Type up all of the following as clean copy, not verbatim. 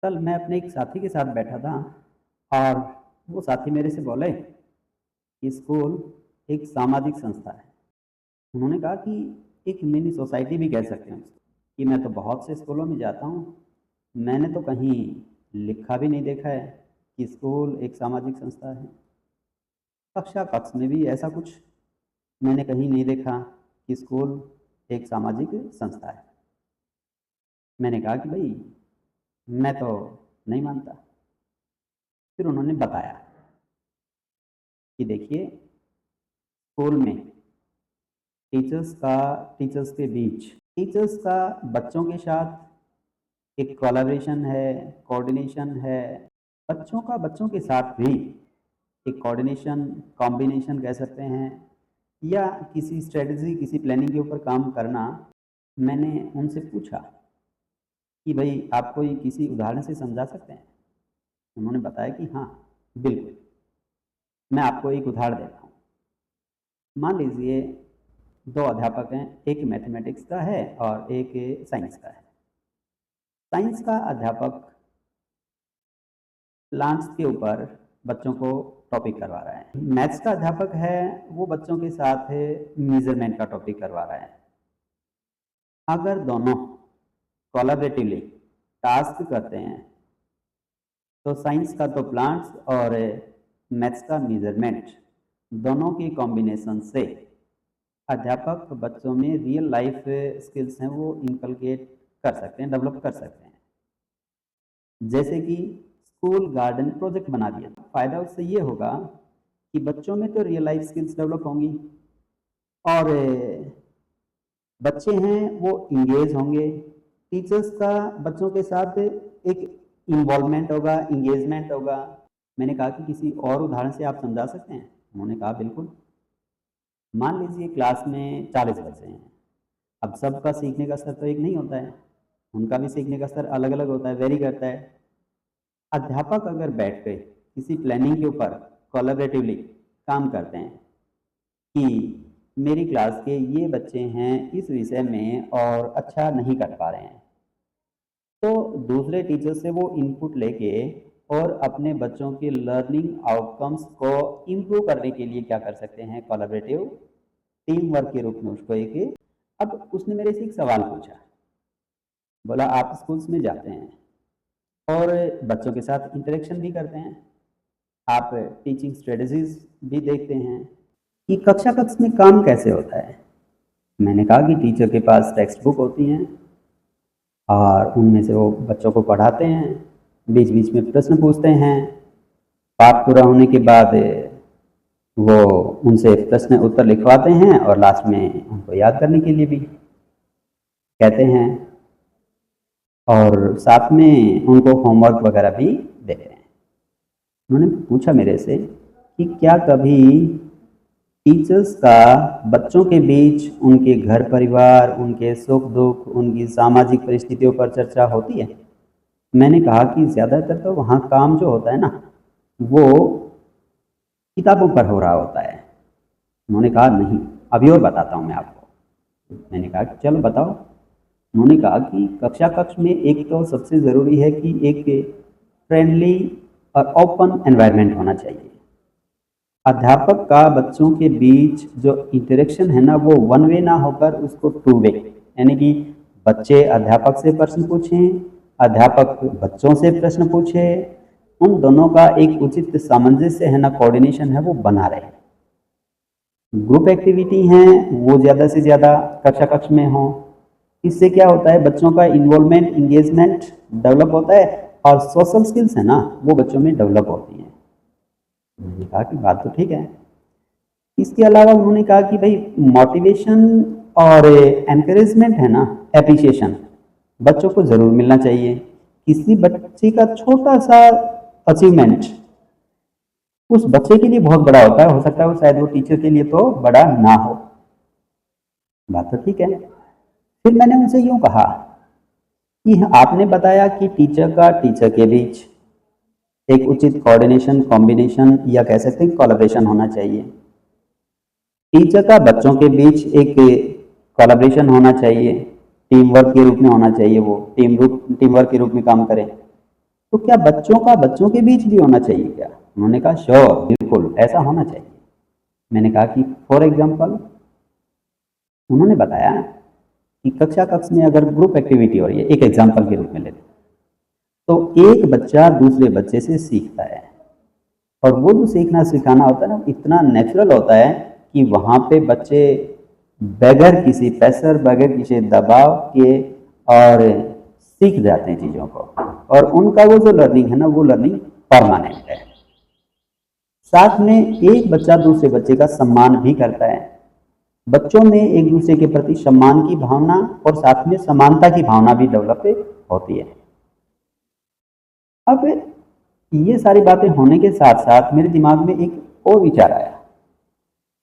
कल मैं अपने एक साथी के साथ बैठा था और वो साथी मेरे से बोले कि स्कूल एक सामाजिक संस्था है। उन्होंने कहा कि एक मिनी सोसाइटी भी कह सकते हैं उसको। कि मैं तो बहुत से स्कूलों में जाता हूँ, मैंने तो कहीं लिखा भी नहीं देखा है कि स्कूल एक सामाजिक संस्था है। कक्षा कक्ष में भी ऐसा कुछ मैंने कहीं नहीं देखा कि स्कूल एक सामाजिक संस्था है। मैंने कहा कि भाई मैं तो नहीं मानता। फिर उन्होंने बताया कि देखिए, स्कूल में टीचर्स के बीच टीचर्स का बच्चों के साथ एक कोलैबोरेशन है, कोऑर्डिनेशन है। बच्चों का बच्चों के साथ भी एक कोऑर्डिनेशन, कॉम्बिनेशन कह सकते हैं, या किसी स्ट्रेटजी, किसी प्लानिंग के ऊपर काम करना। मैंने उनसे पूछा कि भाई आप कोई किसी उदाहरण से समझा सकते हैं? उन्होंने बताया कि हाँ, बिल्कुल। मैं आपको एक उदाहरण देता हूँ। मान लीजिए 2 अध्यापक हैं, एक मैथमेटिक्स का है और एक साइंस का है। साइंस का अध्यापक प्लांट्स के ऊपर बच्चों को टॉपिक करवा रहा है। मैथ्स का अध्यापक है, वो बच्चों के साथ मेजरमेंट का टॉपिक करवा रहा है। अगर दोनों कोलैबोरेटिवली टास्क करते हैं तो साइंस का तो प्लांट्स और मैथ्स का मेजरमेंट, दोनों की कॉम्बिनेशन से अध्यापक बच्चों में रियल लाइफ स्किल्स हैं वो इनकलकेट कर सकते हैं, डेवलप कर सकते हैं। जैसे कि स्कूल गार्डन प्रोजेक्ट बना दिया। फ़ायदा उससे ये होगा कि बच्चों में तो रियल लाइफ स्किल्स डेवलप होंगी और बच्चे हैं वो इंगेज होंगे। टीचर्स का बच्चों के साथ एक इन्वॉल्वमेंट होगा, इंगेजमेंट होगा। मैंने कहा कि किसी और उदाहरण से आप समझा सकते हैं? उन्होंने कहा बिल्कुल। मान लीजिए क्लास में 40 बच्चे हैं। अब सबका सीखने का स्तर तो एक नहीं होता है, उनका भी सीखने का स्तर अलग अलग होता है, वेरी करता है। अध्यापक अगर बैठ के किसी प्लानिंग के ऊपर कोलैबोरेटिवली काम करते हैं कि मेरी क्लास के ये बच्चे हैं इस विषय में और अच्छा नहीं कर पा रहे हैं, तो दूसरे टीचर से वो इनपुट लेके और अपने बच्चों के लर्निंग आउटकम्स को इम्प्रूव करने के लिए क्या कर सकते हैं, कोलैबोरेटिव टीम वर्क के रूप में उसको एक। अब उसने मेरे से एक सवाल पूछा, बोला आप स्कूल्स में जाते हैं और बच्चों के साथ इंटरेक्शन भी करते हैं, आप टीचिंग स्ट्रेटजीज भी देखते हैं कि कक्षा कक्ष में काम कैसे होता है। मैंने कहा कि टीचर के पास टेक्स्ट बुक होती हैं और उनमें से वो बच्चों को पढ़ाते हैं, बीच बीच में प्रश्न पूछते हैं। पाठ पूरा होने के बाद वो उनसे प्रश्न उत्तर लिखवाते हैं और लास्ट में उनको याद करने के लिए भी कहते हैं और साथ में उनको होमवर्क वगैरह भी देते हैं। उन्होंने पूछा मेरे से कि क्या कभी टीचर्स का बच्चों के बीच उनके घर परिवार, उनके सुख दुख, उनकी सामाजिक परिस्थितियों पर चर्चा होती है? मैंने कहा कि ज़्यादातर तो वहाँ काम जो होता है ना, वो किताबों पर हो रहा होता है। उन्होंने कहा नहीं, अभी और बताता हूँ मैं आपको। मैंने कहा कि चलो बताओ। उन्होंने कहा कि कक्षा कक्ष में एक तो सबसे ज़रूरी है कि एक फ्रेंडली और ओपन एनवायरनमेंट होना चाहिए। अध्यापक का बच्चों के बीच जो इंटरेक्शन है ना, वो वन वे ना होकर उसको टू वे, यानी कि बच्चे अध्यापक से प्रश्न पूछें, अध्यापक बच्चों से प्रश्न पूछे, उन दोनों का एक उचित सामंजस्य है ना, कोऑर्डिनेशन है, वो बना रहे। ग्रुप एक्टिविटी हैं वो ज़्यादा से ज़्यादा कक्षा कक्ष में हो। इससे क्या होता है, बच्चों का इन्वॉल्वमेंट, इंगेजमेंट डेवलप होता है और सोशल स्किल्स है ना, वो बच्चों में डेवलप होती हैं। मैंने कहा कि बात तो ठीक है। इसके अलावा उन्होंने कहा कि भाई मोटिवेशन और एनकरेजमेंट है ना, एप्रिसिएशन बच्चों को ज़रूर मिलना चाहिए। किसी बच्चे का छोटा सा अचीवमेंट उस बच्चे के लिए बहुत बड़ा होता है, हो सकता है वो शायद वो टीचर के लिए तो बड़ा ना हो। बात तो ठीक है। फिर मैंने उनसे यूँ कहा कि आपने बताया कि टीचर के बीच एक उचित कोऑर्डिनेशन, कॉम्बिनेशन या कह सकते हैं कोलैबोरेशन होना चाहिए। टीचर का बच्चों के बीच एक कोलैबोरेशन होना चाहिए, टीम वर्क के रूप में होना चाहिए, वो टीम वर्क के रूप में काम करें। तो क्या बच्चों के बीच भी होना चाहिए क्या? उन्होंने कहा श्योर, बिल्कुल ऐसा होना चाहिए। मैंने कहा कि फॉर एग्जाम्पल, उन्होंने बताया कि कक्षा कक्ष में अगर ग्रुप एक्टिविटी हो रही है, एक एग्जाम्पल के रूप में लेते, तो एक बच्चा दूसरे बच्चे से सीखता है, और वो जो सीखना सिखाना होता है ना, इतना नेचुरल होता है कि वहाँ पे बच्चे बगैर किसी प्रेशर, बगैर किसी दबाव के और सीख जाते हैं चीज़ों को, और उनका वो जो लर्निंग है ना, वो लर्निंग परमानेंट है। साथ में एक बच्चा दूसरे बच्चे का सम्मान भी करता है। बच्चों में एक दूसरे के प्रति सम्मान की भावना और साथ में समानता की भावना भी डेवलप होती है। अब ये सारी बातें होने के साथ साथ मेरे दिमाग में एक और विचार आया।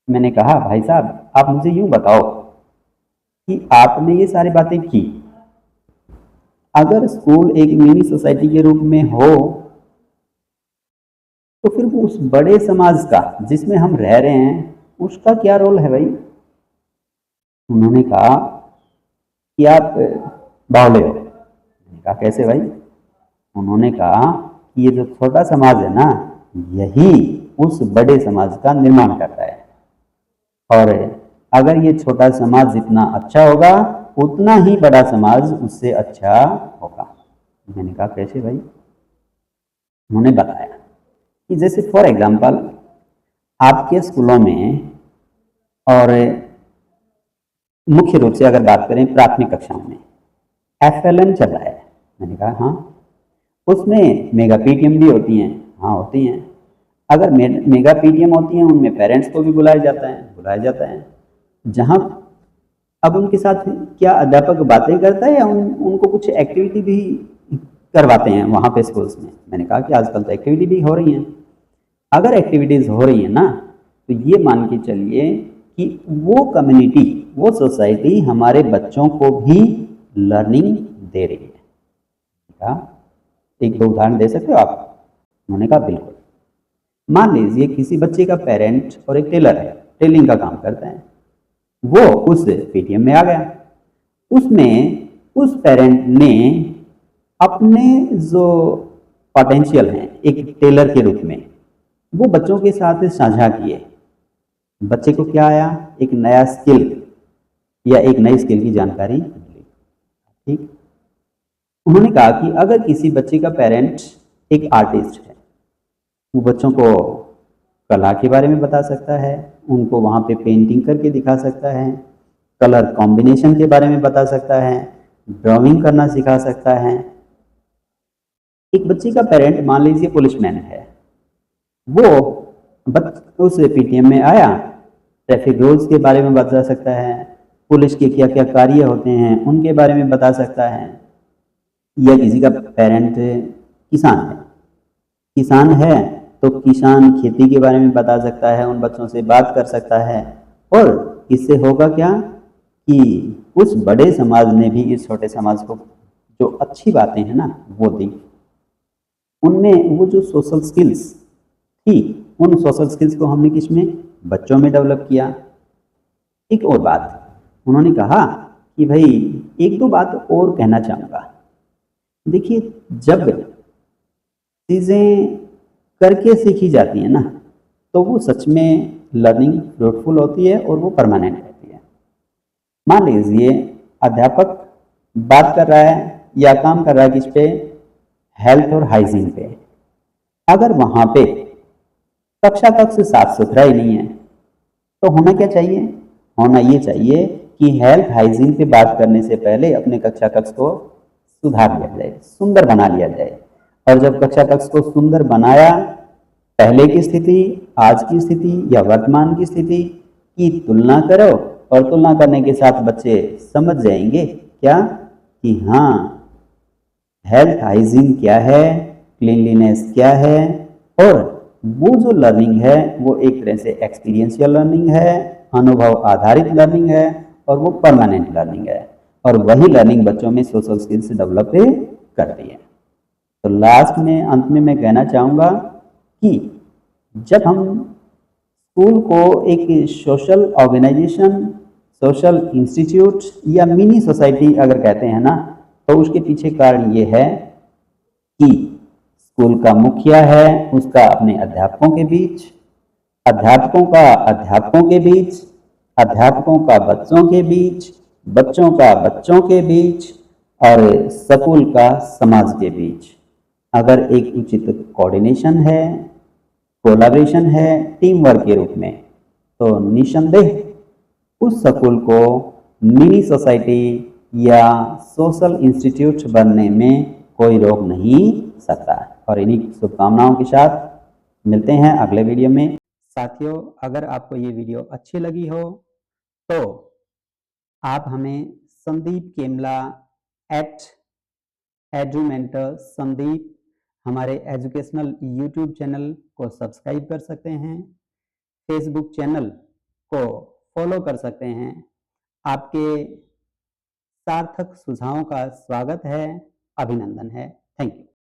मैंने कहा भाई साहब, आप मुझे यूं बताओ कि आपने ये सारी बातें की, अगर स्कूल एक मिनी सोसाइटी के रूप में हो, तो फिर वो उस बड़े समाज का जिसमें हम रह रहे हैं, उसका क्या रोल है भाई? उन्होंने कहा कि आप बावले हो। मैंने कहा कैसे भाई? उन्होंने कहा कि ये जो छोटा समाज है ना, यही उस बड़े समाज का निर्माण करता है, और अगर ये छोटा समाज जितना अच्छा होगा, उतना ही बड़ा समाज उससे अच्छा होगा। मैंने कहा कैसे भाई? उन्होंने बताया कि जैसे फॉर एग्जाम्पल, आपके स्कूलों में, और मुख्य रूप से अगर बात करें प्राथमिक कक्षाओं में, FLN चल रहा है। मैंने कहा हाँ, उसमें मेगा PTM भी होती हैं। हाँ होती हैं। अगर मेगा PTM होती हैं, उनमें पेरेंट्स को भी बुलाया जाता है। जहाँ अब उनके साथ क्या अध्यापक बातें करता है, या उनको कुछ एक्टिविटी भी करवाते हैं वहाँ पे स्कूल्स में? मैंने कहा कि आजकल तो एक्टिविटी भी हो रही हैं। अगर एक्टिविटीज़ हो रही है ना, तो ये मान के चलिए कि वो कम्युनिटी, वो सोसाइटी हमारे बच्चों को भी लर्निंग दे रही है। कहा एक दो उदाहरण दे सकते हो आप? उन्होंने कहा बिल्कुल। मान लीजिए किसी बच्चे का पेरेंट और एक टेलर है, टेलिंग का काम करता है, वो उस PTM में आ गया। उसमें उस पेरेंट ने अपने जो पोटेंशियल हैं एक टेलर के रूप में, वो बच्चों के साथ साझा किए। बच्चे को क्या आया? एक नया स्किल या एक नई स्किल की जानकारी मिली। ठीक। उन्होंने कहा कि अगर किसी बच्चे का पेरेंट एक आर्टिस्ट है, वो बच्चों को कला के बारे में बता सकता है, उनको वहाँ पे पेंटिंग करके दिखा सकता है, कलर कॉम्बिनेशन के बारे में बता सकता है, ड्राइंग करना सिखा सकता है। एक बच्चे का पेरेंट मान लीजिए पुलिसमैन है, वो उस PTM में आया, ट्रैफिक रूल्स के बारे में बता सकता है, पुलिस के क्या क्या कार्य होते हैं उनके बारे में बता सकता है। या किसी का पेरेंट किसान है तो किसान खेती के बारे में बता सकता है, उन बच्चों से बात कर सकता है, और इससे होगा क्या कि उस बड़े समाज ने भी इस छोटे समाज को जो अच्छी बातें हैं ना वो दी। उनमें वो जो सोशल स्किल्स थी, उन सोशल स्किल्स को हमने किसमें? बच्चों में डेवलप किया। एक और बात उन्होंने कहा कि भाई एक दो बात और कहना चाहूँगा। देखिए, जब चीज़ें करके सीखी जाती है ना, तो वो सच में लर्निंग फ्रूटफुल होती है और वो परमानेंट होती है। मान लीजिए अध्यापक बात कर रहा है या काम कर रहा है किस पे? हेल्थ और हाइजीन पे। अगर वहाँ पे कक्षा कक्ष साफ सुथरा ही नहीं है, तो होना क्या चाहिए? होना ये चाहिए कि हेल्थ हाइजीन पे बात करने से पहले अपने कक्षा कक्ष को सुधार लिया जाए, सुंदर बना लिया जाए। और जब कक्षा कक्ष को सुंदर बनाया, पहले की स्थिति, आज की स्थिति या वर्तमान की स्थिति की तुलना करो, और तुलना करने के साथ बच्चे समझ जाएंगे क्या कि हाँ, हेल्थ हाइजीन क्या है, क्लीनलीनेस क्या है, और वो जो लर्निंग है वो एक तरह से एक्सपीरियंशियल लर्निंग है, अनुभव आधारित लर्निंग है, और वो परमानेंट लर्निंग है। और वही लर्निंग बच्चों में सोशल स्किल्स डेवलप करती है। तो लास्ट में, अंत में मैं कहना चाहूँगा कि जब हम स्कूल को एक सोशल ऑर्गेनाइजेशन, सोशल इंस्टीट्यूट या मिनी सोसाइटी अगर कहते हैं ना, तो उसके पीछे कारण ये है कि स्कूल का मुखिया है उसका अपने अध्यापकों के बीच, अध्यापकों का अध्यापकों के बीच, अध्यापकों का बच्चों के बीच, बच्चों का बच्चों के बीच और स्कूल का समाज के बीच। अगर एक उचित कोऑर्डिनेशन है, कोलैबोरेशन है टीम वर्क के रूप में, तो निसंदेह उस स्कूल को मिनी सोसाइटी या सोशल इंस्टीट्यूट बनने में कोई रोक नहीं सकता। और इन्हीं शुभकामनाओं के साथ मिलते हैं अगले वीडियो में। साथियों, अगर आपको ये वीडियो अच्छी लगी हो तो आप हमें संदीप केमला @एडुमेंटर संदीप हमारे एजुकेशनल यूट्यूब चैनल को सब्सक्राइब कर सकते हैं, फेसबुक चैनल को फॉलो कर सकते हैं। आपके सार्थक सुझावों का स्वागत है, अभिनंदन है। Thank you.